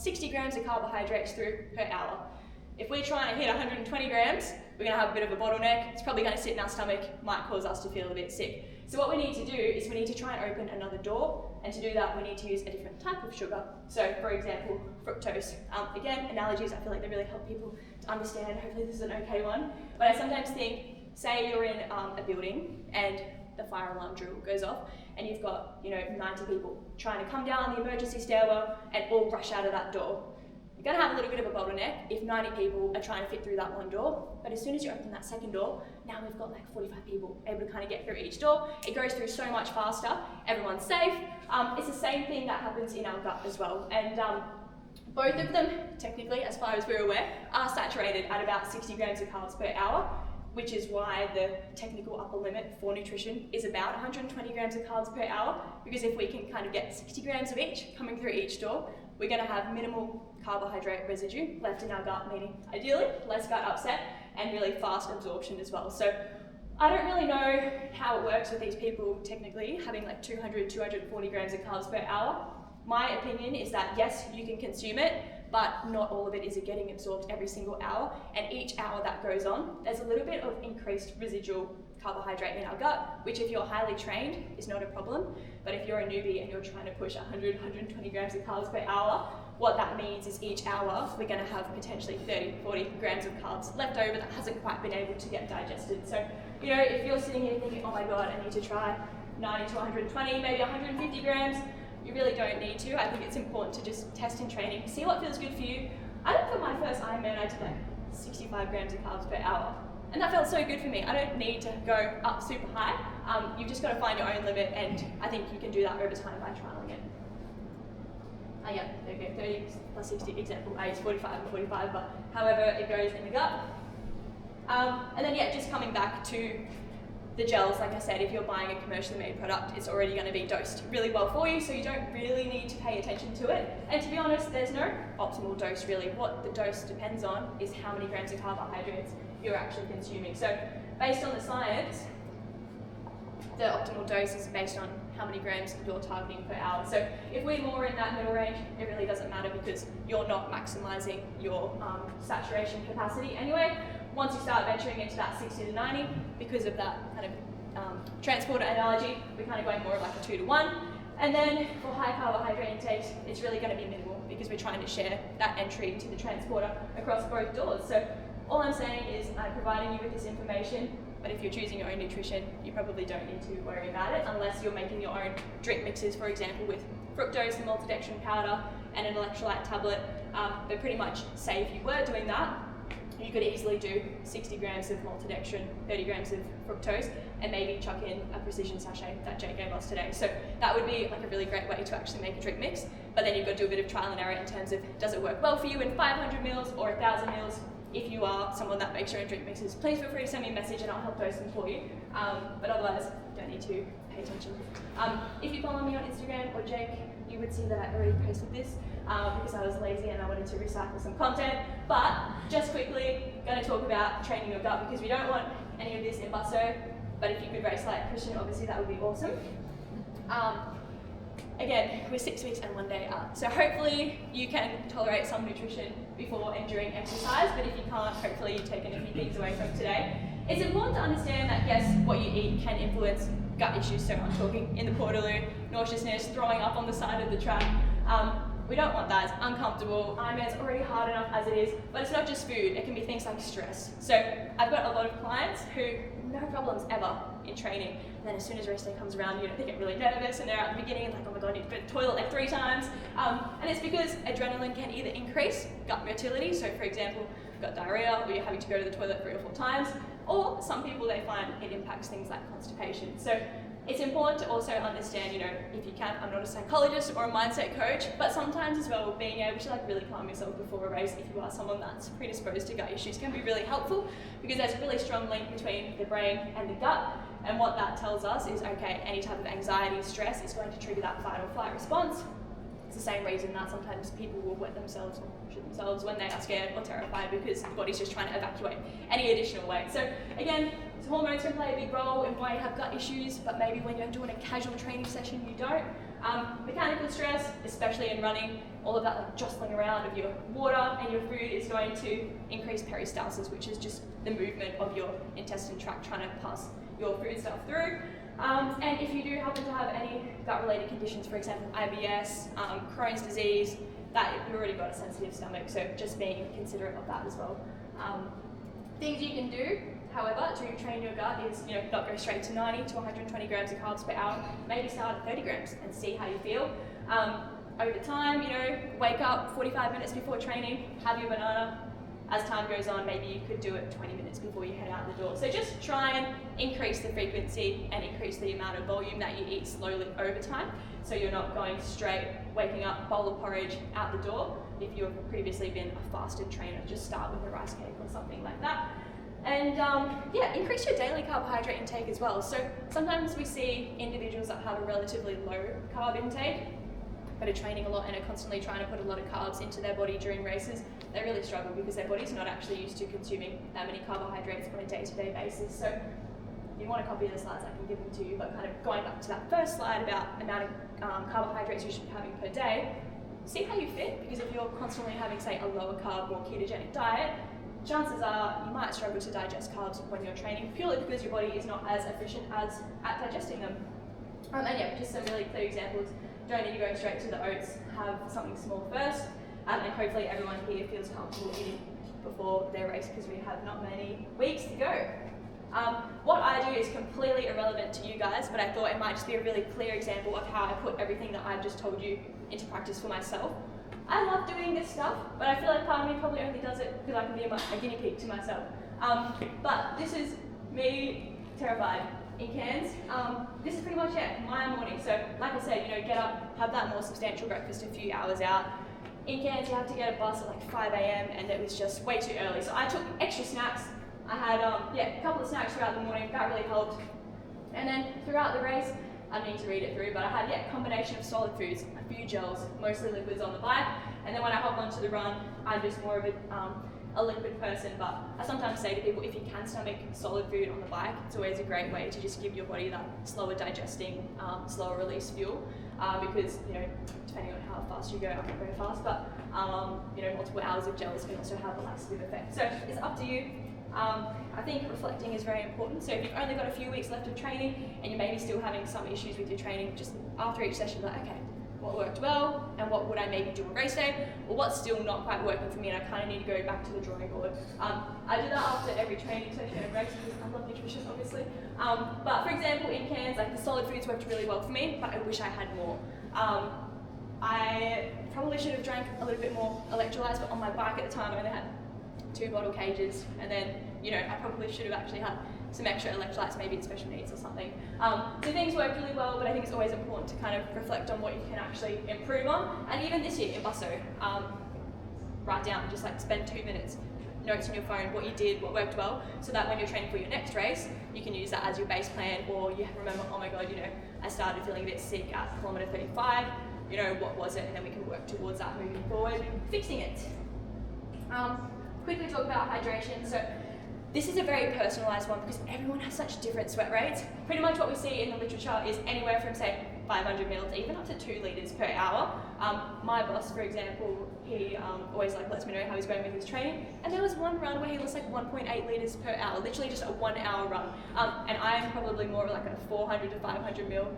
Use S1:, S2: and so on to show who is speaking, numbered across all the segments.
S1: 60 grams of carbohydrates through per hour. If we're trying to hit 120 grams, we're going to have a bit of a bottleneck. It's probably going to sit in our stomach, might cause us to feel a bit sick. So what we need to do is we need to try and open another door, and to do that we need to use a different type of sugar. So for example, fructose. Again, analogies, I feel like they really help people to understand. Hopefully this is an okay one. But I sometimes think, say you're in a building and the fire alarm drill goes off, and you've got 90 people trying to come down the emergency stairwell and all rush out of that door. You're going to have a little bit of a bottleneck if 90 people are trying to fit through that one door, but as soon as you open that second door, now we've got like 45 people able to kind of get through each door. It goes through so much faster, everyone's safe. It's the same thing that happens in our gut as well. And both of them, technically, as far as we're aware, are saturated at about 60 grams of carbs per hour, which is why the technical upper limit for nutrition is about 120 grams of carbs per hour, because if we can kind of get 60 grams of each coming through each door, we're going to have minimal carbohydrate residue left in our gut, meaning ideally less gut upset and really fast absorption as well. So I don't really know how it works with these people technically having like 200, 240 grams of carbs per hour. My opinion is that yes, you can consume it, but not all of it is getting absorbed every single hour, and each hour that goes on, there's a little bit of increased residual carbohydrate in our gut, which if you're highly trained is not a problem, but if you're a newbie and you're trying to push 100, 120 grams of carbs per hour, what that means is each hour we're going to have potentially 30, 40 grams of carbs left over that hasn't quite been able to get digested. So, if you're sitting here thinking, oh my God, I need to try 90 to 120, maybe 150 grams, you really don't need to. I think it's important to just test in training, see what feels good for you. I think for my first Ironman, I did like 65 grams of carbs per hour. And that felt so good for me. I don't need to go up super high. You've just got to find your own limit, and I think you can do that over time by trialing it. Yeah, there you go, 30 plus 60, example A is 45 and 45, but however it goes in the gut. And then just coming back to the gels, like I said, if you're buying a commercially made product, it's already going to be dosed really well for you, so you don't really need to pay attention to it. And to be honest, there's no optimal dose really. What the dose depends on is how many grams of carbohydrates you're actually consuming. So based on the science, the optimal dose is based on how many grams you're targeting per hour. So if we're more in that middle range, it really doesn't matter because you're not maximizing your saturation capacity anyway. Once you start venturing into that 60 to 90, because of that kind of transporter analogy, we're kind of going more of like a 2 to 1. And then for high carbohydrate intakes, it's really going to be minimal because we're trying to share that entry to the transporter across both doors. So all I'm saying is I'm providing you with this information, but if you're choosing your own nutrition, you probably don't need to worry about it unless you're making your own drink mixes, for example, with fructose and maltodextrin powder and an electrolyte tablet. But pretty much say if you were doing that, you could easily do 60 grams of maltodextrin, 30 grams of fructose, and maybe chuck in a precision sachet that Jay gave us today. So that would be like a really great way to actually make a drink mix, but then you've got to do a bit of trial and error in terms of does it work well for you in 500 mils or 1,000 mils. If you are someone that makes your own drink mixes, please feel free to send me a message and I'll help dose them for you. But otherwise, you don't need to pay attention. If you follow me on Instagram or Jake, you would see that I already posted this because I was lazy and I wanted to recycle some content. But just quickly, going to talk about training your gut because we don't want any of this in busso. But if you could race like Christian, obviously that would be awesome. Again, we're 6 weeks and 1 day out. So hopefully you can tolerate some nutrition before and during exercise, but if you can't, hopefully you've taken a few things away from today. It's important to understand that yes, what you eat can influence gut issues. So I'm talking in the Portaloo, nauseousness, throwing up on the side of the track. We don't want that, it's uncomfortable. Ironman's already hard enough as it is, but it's not just food, it can be things like stress. So I've got a lot of clients who no problems ever in training, and then as soon as race day comes around, they get really nervous and they're at the beginning and like, oh my God, I need to go to the toilet like 3 times. And it's because adrenaline can either increase gut motility, so for example, you've got diarrhea or you're having to go to the toilet 3 or 4 times, or some people they find it impacts things like constipation. So it's important to also understand, if you can, I'm not a psychologist or a mindset coach, but sometimes as well, being able to really calm yourself before a race, if you are someone that's predisposed to gut issues, can be really helpful because there's a really strong link between the brain and the gut. And what that tells us is, okay, any type of anxiety, stress is going to trigger that fight or flight response. It's the same reason that sometimes people will wet themselves or shit themselves when they are scared or terrified because the body's just trying to evacuate any additional weight. So again, hormones can play a big role in why you have gut issues, but maybe when you're doing a casual training session you don't. Mechanical stress, especially in running, all of that like jostling around of your water and your food is going to increase peristalsis, which is just the movement of your intestine tract trying to pass your food stuff through. And if you do happen to have any gut-related conditions, for example, IBS, Crohn's disease, that you've already got a sensitive stomach, so just being considerate of that as well. Things you can do, however, to train your gut is, not go straight to 90 to 120 grams of carbs per hour. Maybe start at 30 grams and see how you feel. Over time, wake up 45 minutes before training, have your banana. As time goes on, maybe you could do it 20 minutes before you head out the door. So just try and increase the frequency and increase the amount of volume that you eat slowly over time. So you're not going straight, waking up, bowl of porridge, out the door. If you've previously been a fasted trainer, just start with a rice cake or something like that. And increase your daily carbohydrate intake as well. So sometimes we see individuals that have a relatively low carb intake, but are training a lot and are constantly trying to put a lot of carbs into their body during races. They really struggle because their body's not actually used to consuming that many carbohydrates on a day-to-day basis. So if you want a copy of the slides, I can give them to you, but kind of going back to that first slide about the amount of carbohydrates you should be having per day, see how you fit, because if you're constantly having, say, a lower carb, more ketogenic diet, chances are you might struggle to digest carbs when you're training, purely because your body is not as efficient as at digesting them. Just some really clear examples. Don't need to go straight to the oats, have something small first, and hopefully everyone here feels comfortable eating before their race, because we have not many weeks to go. What I do is completely irrelevant to you guys, but I thought it might just be a really clear example of how I put everything that I've just told you into practice for myself. I love doing this stuff, but I feel like part of me probably only does it because I can be a guinea pig to myself. But this is me terrified in Cairns. This is pretty much it, my morning. So like I said, get up, have that more substantial breakfast a few hours out. In Cairns, you have to get a bus at like 5 a.m. and it was just way too early. So I took extra snacks. I had a couple of snacks throughout the morning, that really helped. And then throughout the race, I need to read it through, but I had a combination of solid foods, a few gels, mostly liquids on the bike. And then when I hop onto the run, I'm just more of a liquid person, but I sometimes say to people, if you can stomach solid food on the bike, it's always a great way to just give your body that slower digesting, slower release fuel, because, depending on how fast you go, I'm not very fast, but, multiple hours of gels can also have a laxative effect. So it's up to you. I think reflecting is very important. So if you've only got a few weeks left of training and you're maybe still having some issues with your training, just after each session, like, okay, what worked well and what would I maybe do on race day, or what's still not quite working for me and I kind of need to go back to the drawing board. I do that after every training session and race because I love nutrition, obviously. But for example, in Cairns, like the solid foods worked really well for me, but I wish I had more. I probably should have drank a little bit more electrolytes, but on my bike at the time I only had 2 bottle cages, and then I probably should have actually had some extra electrolytes, maybe in special needs or something. So things worked really well, but I think it's always important to kind of reflect on what you can actually improve on. And even this year in Busso, write down, just like spend 2 minutes, notes on your phone, what you did, what worked well, so that when you're training for your next race, you can use that as your base plan, or you remember, oh my God, I started feeling a bit sick at kilometer 35, what was it? And then we can work towards that moving forward, fixing it. Quickly talk about hydration. So this is a very personalised one because everyone has such different sweat rates. Pretty much what we see in the literature is anywhere from, say, 500 mils, even up to 2 litres per hour. My boss, for example, he always lets me know how he's going with his training. And there was one run where he was 1.8 litres per hour, literally just a 1 hour run. And I am probably more like a 400 to 500 mil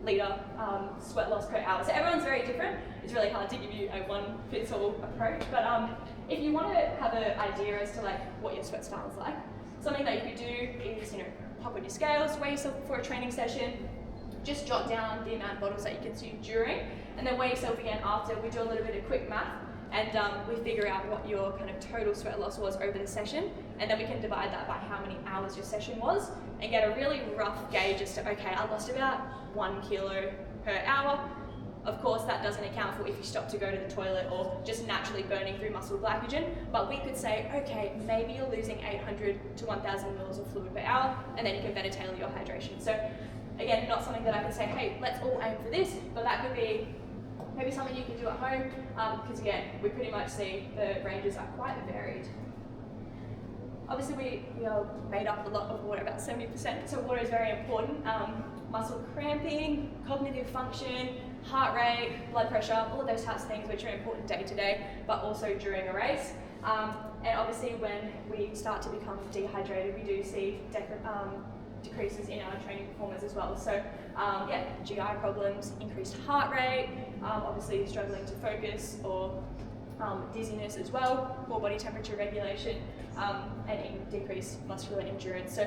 S1: litre sweat loss per hour. So everyone's very different. It's really hard to give you a one-fits-all approach. But if you want to have an idea as to what your sweat style is like, something that you could do is hop on your scales, weigh yourself before a training session, just jot down the amount of bottles that you consume during, and then weigh yourself again after. We do a little bit of quick math, and we figure out what your kind of total sweat loss was over the session, and then we can divide that by how many hours your session was, and get a really rough gauge as to, okay, I lost about 1 kilo per hour. Of course, that doesn't account for if you stop to go to the toilet or just naturally burning through muscle glycogen, but we could say, okay, maybe you're losing 800 to 1,000 mils of fluid per hour, and then you can better tailor your hydration. So again, not something that I can say, hey, let's all aim for this, but that could be maybe something you can do at home, because again, we pretty much see the ranges are quite varied. Obviously we are made up a lot of water, about 70%, so water is very important. Muscle cramping, cognitive function, heart rate, blood pressure, all of those types of things which are important day to day, but also during a race. And obviously when we start to become dehydrated, we do see decreases in our training performance as well. So yeah, GI problems, increased heart rate, obviously struggling to focus, or dizziness as well, poor body temperature regulation, and decreased muscular endurance. So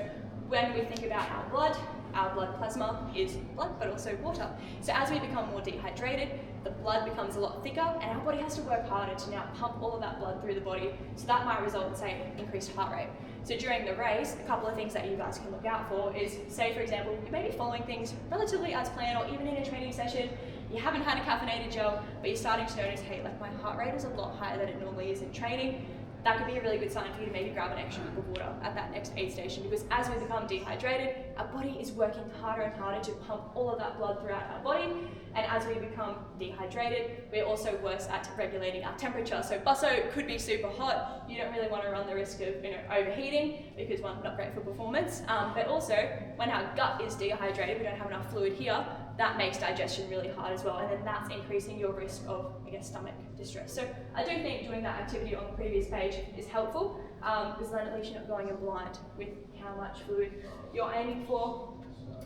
S1: when we think about our blood plasma is blood, but also water. So as we become more dehydrated, the blood becomes a lot thicker, and our body has to work harder to now pump all of that blood through the body. So that might result in, say, increased heart rate. So during the race, a couple of things that you guys can look out for is, say for example, you may be following things relatively as planned, or even in a training session, you haven't had a caffeinated gel, but you're starting to notice, hey, like my heart rate is a lot higher than it normally is in training. That could be a really good sign for you to maybe grab an extra cup of water at that next aid station, because as we become dehydrated, our body is working harder and harder to pump all of that blood throughout our body, and as we become dehydrated, we're also worse at regulating our temperature. So busso could be super hot, you don't really want to run the risk of overheating, because one, not great for performance, but also when our gut is dehydrated, we don't have enough fluid here, that makes digestion really hard as well, and then that's increasing your risk of, I guess, stomach distress. So I do think doing that activity on the previous page is helpful, because then at least you're not going in blind with how much fluid you're aiming for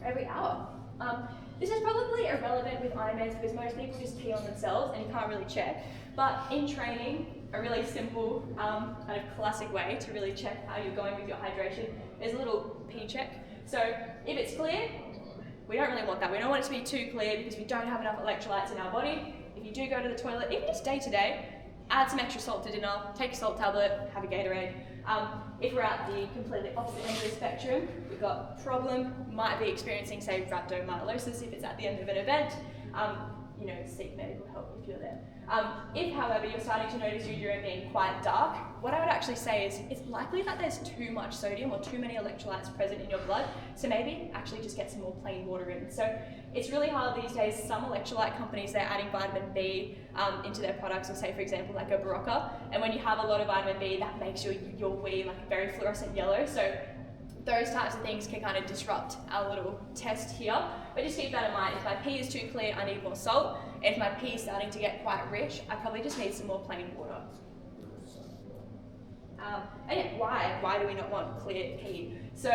S1: every hour. This is probably irrelevant with Ironmans because most people just pee on themselves and you can't really check, but in training, a really simple kind of classic way to really check how you're going with your hydration is a little pee check. So if it's clear, we don't really want that. We don't want it to be too clear because we don't have enough electrolytes in our body. If you do go to the toilet, even just day to day, add some extra salt to dinner, take a salt tablet, have a Gatorade. If we're at the completely opposite end of the spectrum, we've got a problem, might be experiencing, say, rhabdomyolysis if it's at the end of an event, seek medical help if you're there. If, however, you're starting to notice your urine being quite dark, what I would actually say is it's likely that there's too much sodium or too many electrolytes present in your blood, so maybe actually just get some more plain water in. So it's really hard these days. Some electrolyte companies, they're adding vitamin B into their products, or say for example like a Berocca, and when you have a lot of vitamin B, that makes your wee like very fluorescent yellow. So those types of things can kind of disrupt our little test here, but just keep that in mind. If my pee is too clear, I need more salt, and if my pee is starting to get quite rich, I probably just need some more plain water. And yeah, why do we not want clear pee? So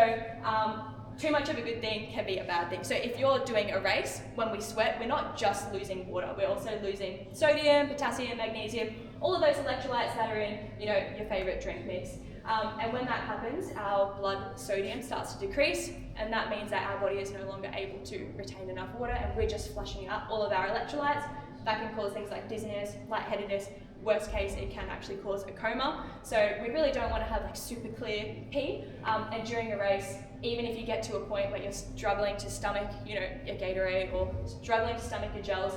S1: too much of a good thing can be a bad thing. So if you're doing a race, when we sweat, we're not just losing water, we're also losing sodium, potassium, magnesium, all of those electrolytes that are in your favorite drink mix. And when that happens, our blood sodium starts to decrease, and that means that our body is no longer able to retain enough water, and we're just flushing out all of our electrolytes. That can cause things like dizziness, lightheadedness. Worst case, it can actually cause a coma. So we really don't want to have like super clear pee. And during a race, even if you get to a point where you're struggling to stomach, your Gatorade, or struggling to stomach your gels,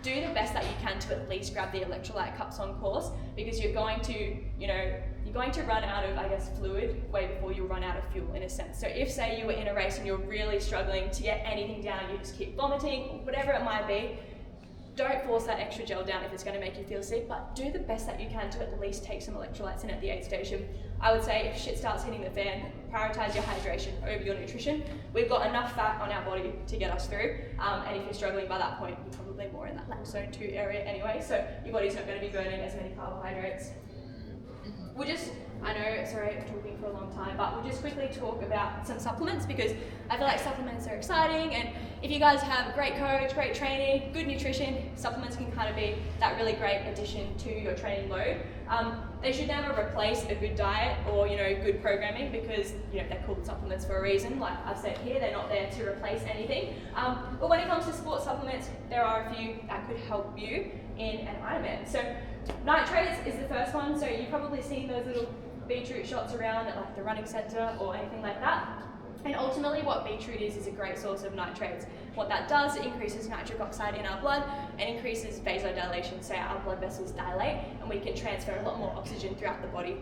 S1: do the best that you can to at least grab the electrolyte cups on course, because you're going to run out of, I guess, fluid way before you run out of fuel in a sense. So if, say, you were in a race and you're really struggling to get anything down, you just keep vomiting, whatever it might be, don't force that extra gel down if it's going to make you feel sick, but do the best that you can to at least take some electrolytes in at the aid station. I would say if shit starts hitting the fan, prioritize your hydration over your nutrition. We've got enough fat on our body to get us through, and if you're struggling by that point, you're probably more in that like zone 2 area anyway, so your body's not going to be burning as many carbohydrates. I know, sorry, I'm talking for a long time, but we'll just quickly talk about some supplements, because I feel like supplements are exciting, and if you guys have a great coach, great training, good nutrition, supplements can kind of be that really great addition to your training load. They should never replace a good diet or good programming, because they're called supplements for a reason. Like I've said here, they're not there to replace anything. But when it comes to sports supplements, there are a few that could help you in an Ironman. So nitrates is the first one. So you've probably seen those little beetroot shots around at like the running centre or anything like that. And ultimately what beetroot is a great source of nitrates. What that does, it increases nitric oxide in our blood and increases vasodilation, so our blood vessels dilate and we can transfer a lot more oxygen throughout the body.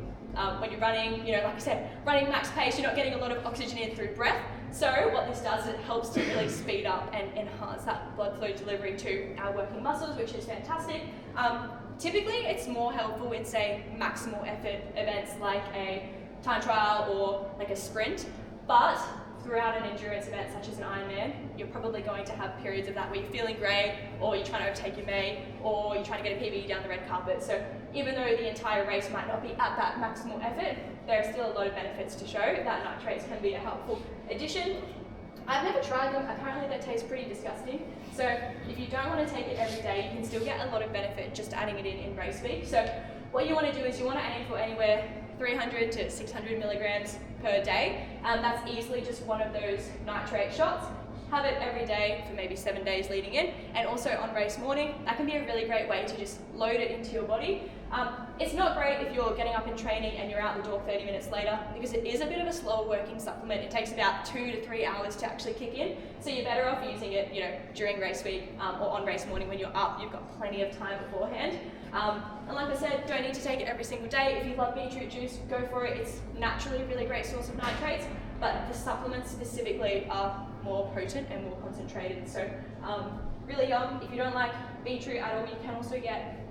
S1: When you're running, like I said, running max pace, you're not getting a lot of oxygen in through breath. So what this does, it helps to really speed up and enhance that blood flow delivery to our working muscles, which is fantastic. Typically, it's more helpful in, say, maximal effort events like a time trial or like a sprint, but throughout an endurance event such as an Ironman, you're probably going to have periods of that where you're feeling great, or you're trying to overtake your mate, or you're trying to get a PB down the red carpet. So even though the entire race might not be at that maximal effort, there are still a lot of benefits to show that nitrates can be a helpful addition. I've never tried them. Apparently they taste pretty disgusting. So if you don't want to take it every day, you can still get a lot of benefit just adding it in race week. So what you want to do is you want to aim for anywhere 300 to 600 milligrams per day. That's easily just one of those nitrate shots. Have it every day for maybe 7 days leading in, and also on race morning. That can be a really great way to just load it into your body. It's not great if you're getting up in training and you're out the door 30 minutes later, because it is a bit of a slower working supplement. It takes about 2 to 3 hours to actually kick in. So you're better off using it, during race week or on race morning when you're up. You've got plenty of time beforehand. And like I said, don't need to take it every single day. If you love beetroot juice, go for it. It's naturally a really great source of nitrates, but the supplements specifically are more potent and more concentrated. So really yum. If you don't like beetroot at all, you can also get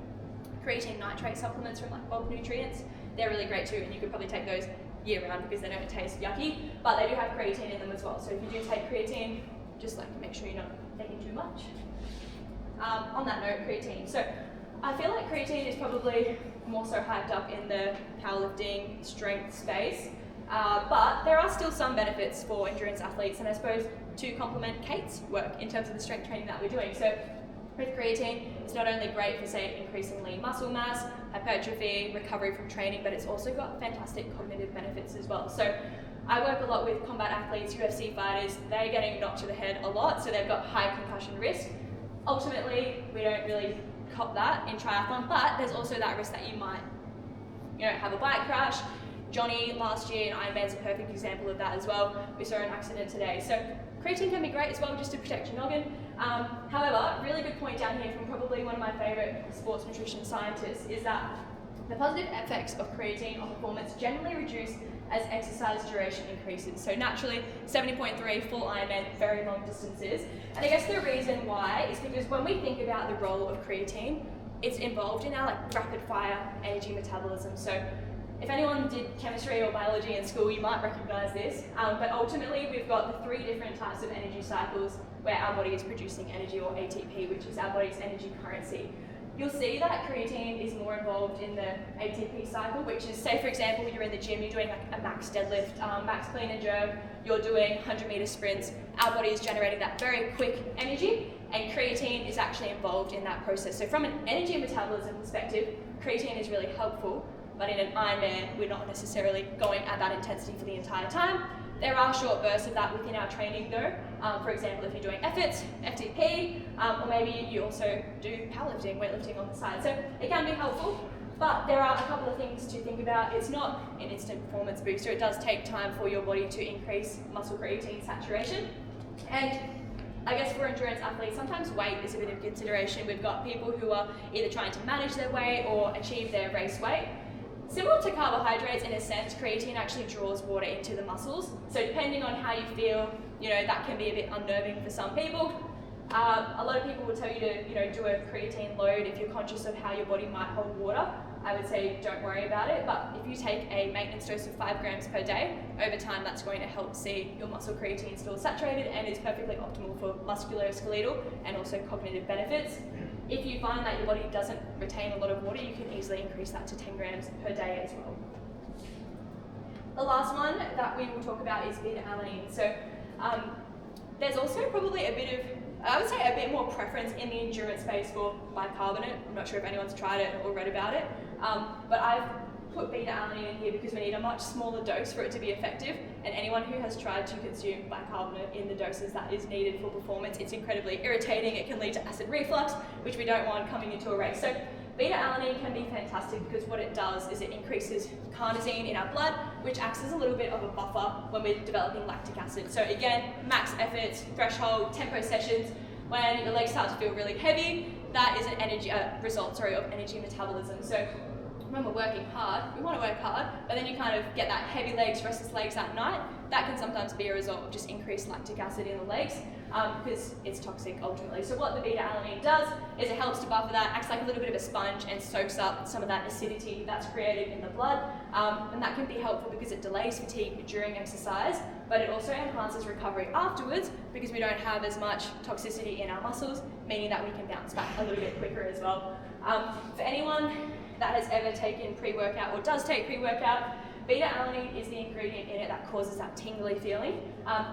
S1: creatine nitrate supplements from like bulk nutrients. They're really great too, and you could probably take those year round because they don't taste yucky, but they do have creatine in them as well. So if you do take creatine, just like make sure you're not taking too much. On that note, creatine. So I feel like creatine is probably more so hyped up in the powerlifting strength space, but there are still some benefits for endurance athletes, and I suppose to complement Kate's work in terms of the strength training that we're doing. So with creatine, it's not only great for, say, increasing lean muscle mass, hypertrophy, recovery from training, but it's also got fantastic cognitive benefits as well. So I work a lot with combat athletes, UFC fighters. They're getting knocked to the head a lot, so they've got high concussion risk. Ultimately, we don't really cop that in triathlon, but there's also that risk that you might, have a bike crash. Johnny last year in Ironman's a perfect example of that as well. We saw an accident today. So creatine can be great as well just to protect your noggin. However, really good point down here from probably one of my favorite sports nutrition scientists is that the positive effects of creatine on performance generally reduce as exercise duration increases. So naturally, 70.3 full Ironman, very long distances. And I guess the reason why is because when we think about the role of creatine, it's involved in our rapid fire energy metabolism. So if anyone did chemistry or biology in school, you might recognize this, but ultimately we've got the 3 different types of energy cycles where our body is producing energy, or ATP, which is our body's energy currency. You'll see that creatine is more involved in the ATP cycle, which is, say for example, you're in the gym, you're doing a max deadlift, max clean and jerk, you're doing 100-meter sprints, our body is generating that very quick energy, and creatine is actually involved in that process. So from an energy metabolism perspective, creatine is really helpful. But in an Ironman, we're not necessarily going at that intensity for the entire time. There are short bursts of that within our training though. For example, if you're doing efforts, FDE, or maybe you also do powerlifting, weightlifting on the side. So it can be helpful, but there are a couple of things to think about. It's not an instant performance booster. It does take time for your body to increase muscle creatine saturation. And I guess for endurance athletes, sometimes weight is a bit of consideration. We've got people who are either trying to manage their weight or achieve their race weight. Similar to carbohydrates in a sense, creatine actually draws water into the muscles. So depending on how you feel, that can be a bit unnerving for some people. A lot of people will tell you to, do a creatine load if you're conscious of how your body might hold water. I would say don't worry about it, but if you take a maintenance dose of 5 grams per day, over time that's going to help see your muscle creatine still saturated and is perfectly optimal for musculoskeletal and also cognitive benefits. If you find that your body doesn't retain a lot of water, you can easily increase that to 10 grams per day as well. The last one that we will talk about is beta-alanine. So there's also probably I would say a bit more preference in the endurance space for bicarbonate. I'm not sure if anyone's tried it or read about it, but I've put beta-alanine in here because we need a much smaller dose for it to be effective, and anyone who has tried to consume bicarbonate in the doses that is needed for performance, it's incredibly irritating. It can lead to acid reflux, which we don't want coming into a race. So beta-alanine can be fantastic because what it does is it increases carnosine in our blood, which acts as a little bit of a buffer when we're developing lactic acid. So again, max efforts, threshold, tempo sessions, when your legs start to feel really heavy, that is an result of energy metabolism. So when we're working hard, we want to work hard, but then you kind of get that heavy legs, restless legs at night. That can sometimes be a result of just increased lactic acid in the legs. because it's toxic ultimately. So what the beta-alanine does is it helps to buffer that, acts like a little bit of a sponge and soaks up some of that acidity that's created in the blood, and that can be helpful because it delays fatigue during exercise, but it also enhances recovery afterwards because we don't have as much toxicity in our muscles, meaning that we can bounce back a little bit quicker as well. For anyone that has ever taken pre-workout or does take pre-workout, beta-alanine is the ingredient in it that causes that tingly feeling.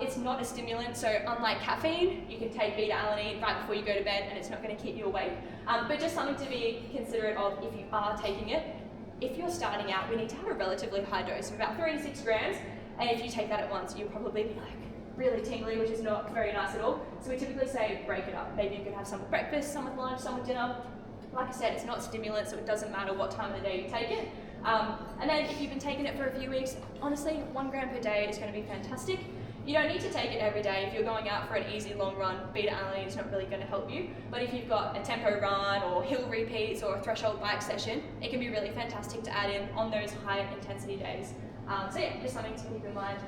S1: It's not a stimulant, so unlike caffeine, you can take beta-alanine right before you go to bed and it's not going to keep you awake. But just something to be considerate of if you are taking it. If you're starting out, we need to have a relatively high dose of about 3 to 6 grams, and if you take that at once, you'll probably be like really tingly, which is not very nice at all. So we typically say break it up. Maybe you could have some with breakfast, some with lunch, some with dinner. Like I said, it's not a stimulant, so it doesn't matter what time of the day you take it. And then if you've been taking it for a few weeks, honestly, 1 gram per day is going to be fantastic. You don't need to take it every day. If you're going out for an easy long run, beta-alanine is not really going to help you. But if you've got a tempo run or hill repeats or a threshold bike session, it can be really fantastic to add in on those higher intensity days. So yeah, just something to keep in mind.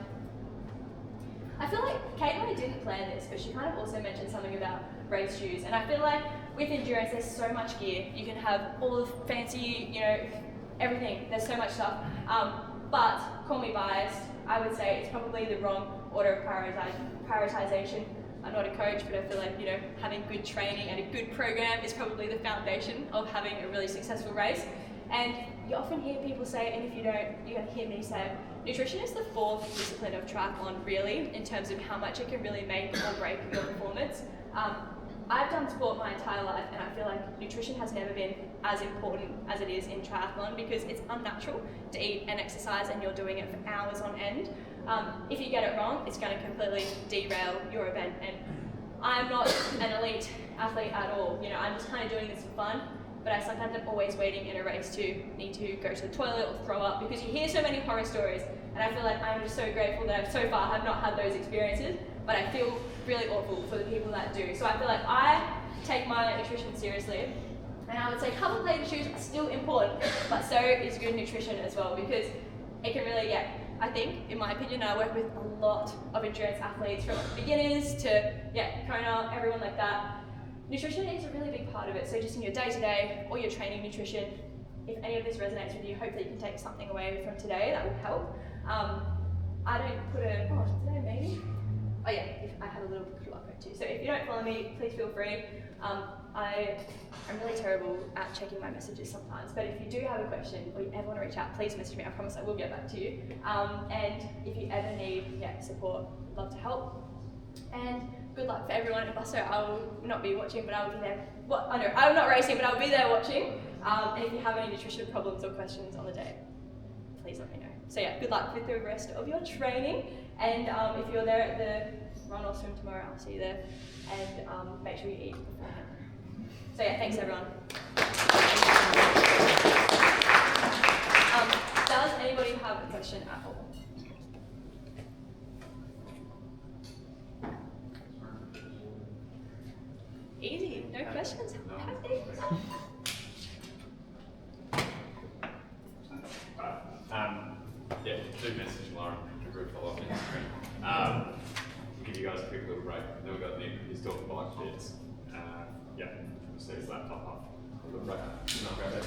S1: I feel like Kate and I didn't plan this, but she kind of also mentioned something about race shoes. And I feel like with endurance, there's so much gear. You can have all the fancy, everything. There's so much stuff. But call me biased, I would say it's probably the wrong order of prioritization. I'm not a coach, but I feel like having good training and a good program is probably the foundation of having a really successful race. And you often hear people say, and if you don't, you're going to hear me say, nutrition is the 4th discipline of triathlon, really, in terms of how much it can really make or break your performance. I've done sport my entire life, and I feel like nutrition has never been as important as it is in triathlon because it's unnatural to eat and exercise and you're doing it for hours on end. If you get it wrong, it's going to completely derail your event. And I'm not an elite athlete at all. I'm just kind of doing this for fun. But I sometimes am always waiting in a race to need to go to the toilet or throw up because you hear so many horror stories, and I feel like I'm just so grateful that so far have not had those experiences, but I feel really awful for the people that do. So I feel like I take my nutrition seriously, and I would say carbon-plated shoes are still important, but so is good nutrition as well because it can really, I think, in my opinion, I work with a lot of endurance athletes from beginners to, Kona, everyone like that. Nutrition is a really big part of it, so just in your day-to-day or your training nutrition, if any of this resonates with you, hopefully you can take something away from today that will help. I don't put a, did I maybe? Oh yeah, I have a little QR code too. So if you don't follow me, please feel free. I'm really terrible at checking my messages sometimes, but if you do have a question or you ever want to reach out, please message me. I promise I will get back to you. And if you ever need support, I'd love to help. And good luck for everyone at Busto. I will not be watching, but I will be there. I'm not racing, but I will be there watching. And if you have any nutrition problems or questions on the day, please let me know. So yeah, good luck with the rest of your training. And if you're there at the run or swim tomorrow, I'll see you there. And make sure you eat beforehand. So yeah, thanks everyone. Does anybody have a question at all? Easy, no questions.
S2: Do message Lauren to group follow-up on Instagram. We'll give you guys a quick little break. Then we've got Nick, who's talking bike fits. Set his laptop up. A little break. Not grab that.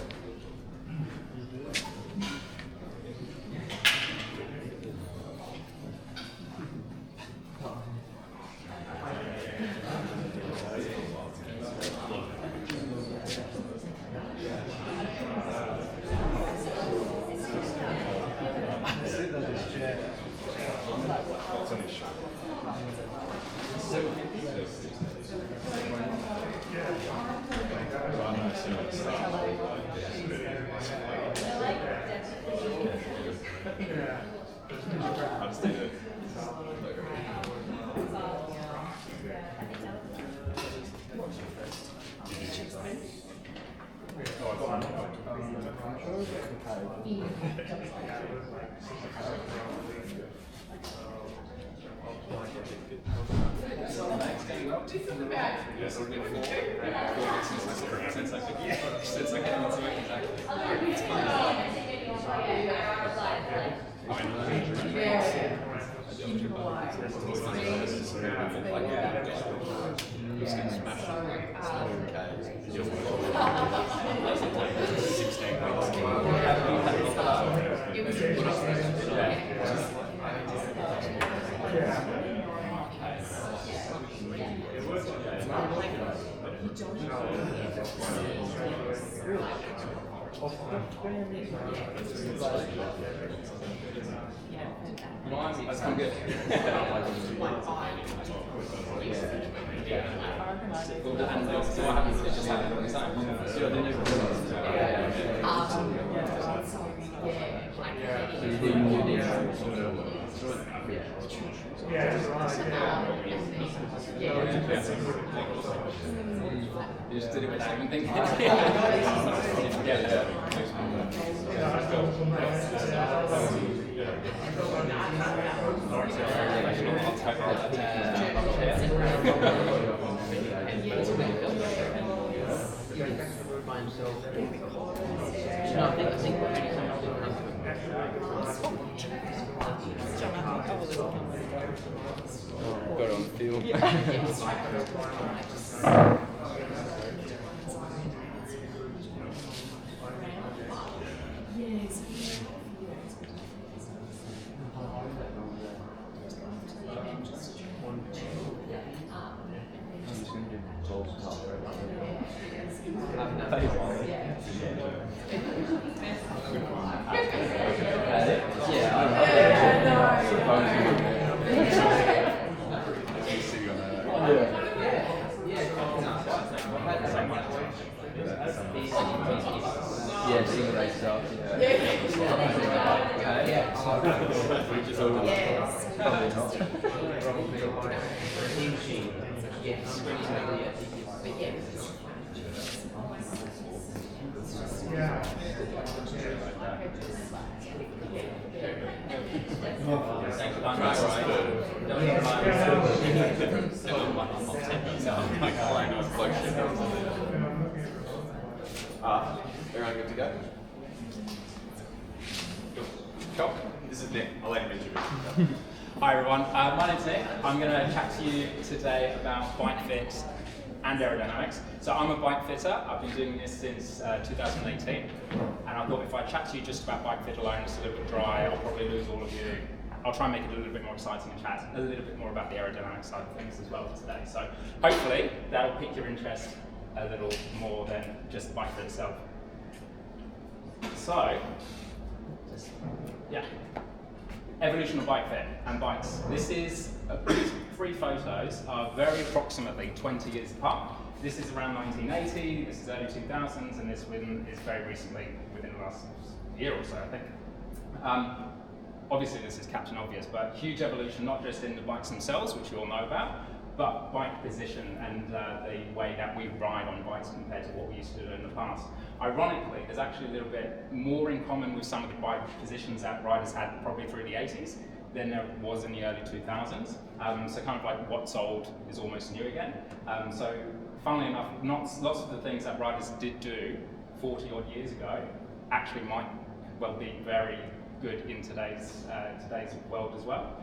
S3: That's kind of good. And so what happens is just happen all the time. You just did it without even thinking. Got it on the field. Yeah, seeing the race up.
S2: Everyone good to go? Cool. This is Nick. I'll let him introduce himself.
S3: Hi everyone, my name's Nick. I'm going to chat to you today about bike fit and aerodynamics. So I'm a bike fitter. I've been doing this since 2018, and I thought if I chat to you just about bike fit alone, it's a little bit dry. I'll probably lose all of you. I'll try and make it a little bit more exciting and chat a little bit more about the aerodynamic side of things as well today. So hopefully that'll pique your interest a little more than just the bike fit itself. So, yeah. Evolution of bike fit and bikes. These three photos are very approximately 20 years apart. This is around 1980, this is early 2000s, and this one is very recently, within the last year or so, I think. Obviously this is Captain Obvious, but huge evolution, not just in the bikes themselves, which you all know about, but bike position and the way that we ride on bikes compared to what we used to do in the past. Ironically, there's actually a little bit more in common with some of the bike positions that riders had probably through the 80s than there was in the early 2000s. So kind of like what's old is almost new again. So funnily enough, lots of the things that riders did do 40 odd years ago actually might well be very good in today's world as well.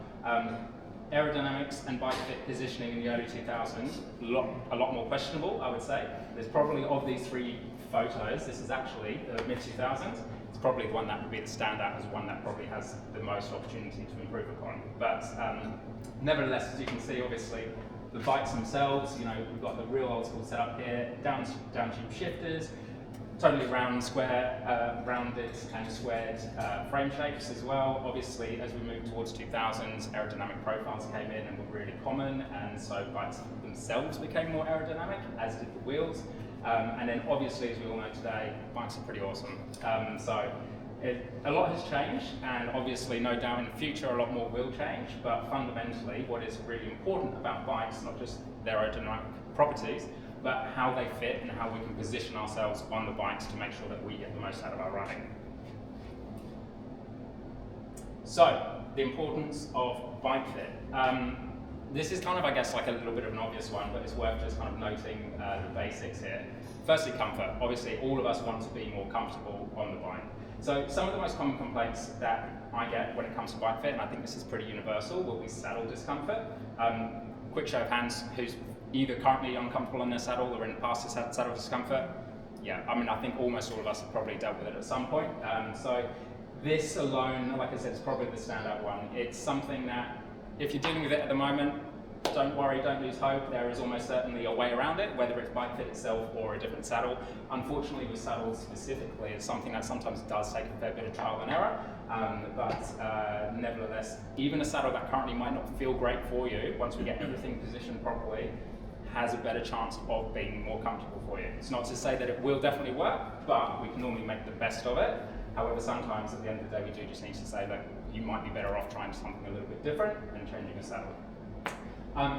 S3: Aerodynamics and bike fit positioning in the early 2000s, a lot more questionable, I would say. There's probably, of these three photos, this is actually the mid-2000s. It's probably the one that would be the standout as one that probably has the most opportunity to improve upon. But nevertheless, as you can see, obviously, the bikes themselves, you know, we've got the real old school setup here, down tube shifters, totally rounded and squared frame shapes as well. Obviously, as we moved towards 2000s, aerodynamic profiles came in and were really common, and so bikes themselves became more aerodynamic, as did the wheels. And then obviously, as we all know today, bikes are pretty awesome. A lot has changed, and obviously, no doubt in the future, a lot more will change, but fundamentally, what is really important about bikes, not just their aerodynamic properties, but how they fit and how we can position ourselves on the bikes to make sure that we get the most out of our riding. So, the importance of bike fit. This is kind of, I guess, like a little bit of an obvious one, but it's worth just kind of noting the basics here. Firstly, comfort. Obviously, all of us want to be more comfortable on the bike. So, some of the most common complaints that I get when it comes to bike fit, and I think this is pretty universal, will be saddle discomfort. Quick show of hands, who's either currently uncomfortable in their saddle or in the past has had saddle discomfort? Yeah, I mean, I think almost all of us have probably dealt with it at some point. So this alone, like I said, is probably the standout one. It's something that, if you're dealing with it at the moment, don't worry, don't lose hope. There is almost certainly a way around it, whether it's bike fit itself or a different saddle. Unfortunately, with saddles specifically, it's something that sometimes does take a fair bit of trial and error. But nevertheless, even a saddle that currently might not feel great for you, once we get everything positioned properly, has a better chance of being more comfortable for you. It's not to say that it will definitely work, but we can normally make the best of it. However, sometimes at the end of the day, we do just need to say that you might be better off trying something a little bit different and changing a saddle.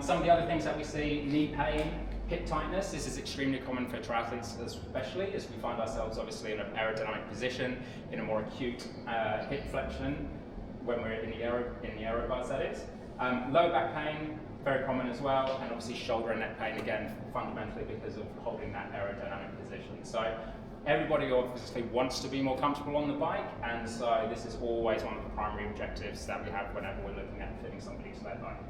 S3: Some of the other things that we see, knee pain, hip tightness. This is extremely common for triathletes especially, as we find ourselves obviously in an aerodynamic position, in a more acute hip flexion when we're in the aero bars, that is. Lower back pain, very common as well, and obviously shoulder and neck pain, again, fundamentally because of holding that aerodynamic position. So everybody obviously wants to be more comfortable on the bike, and so this is always one of the primary objectives that we have whenever we're looking at fitting somebody's sled bike.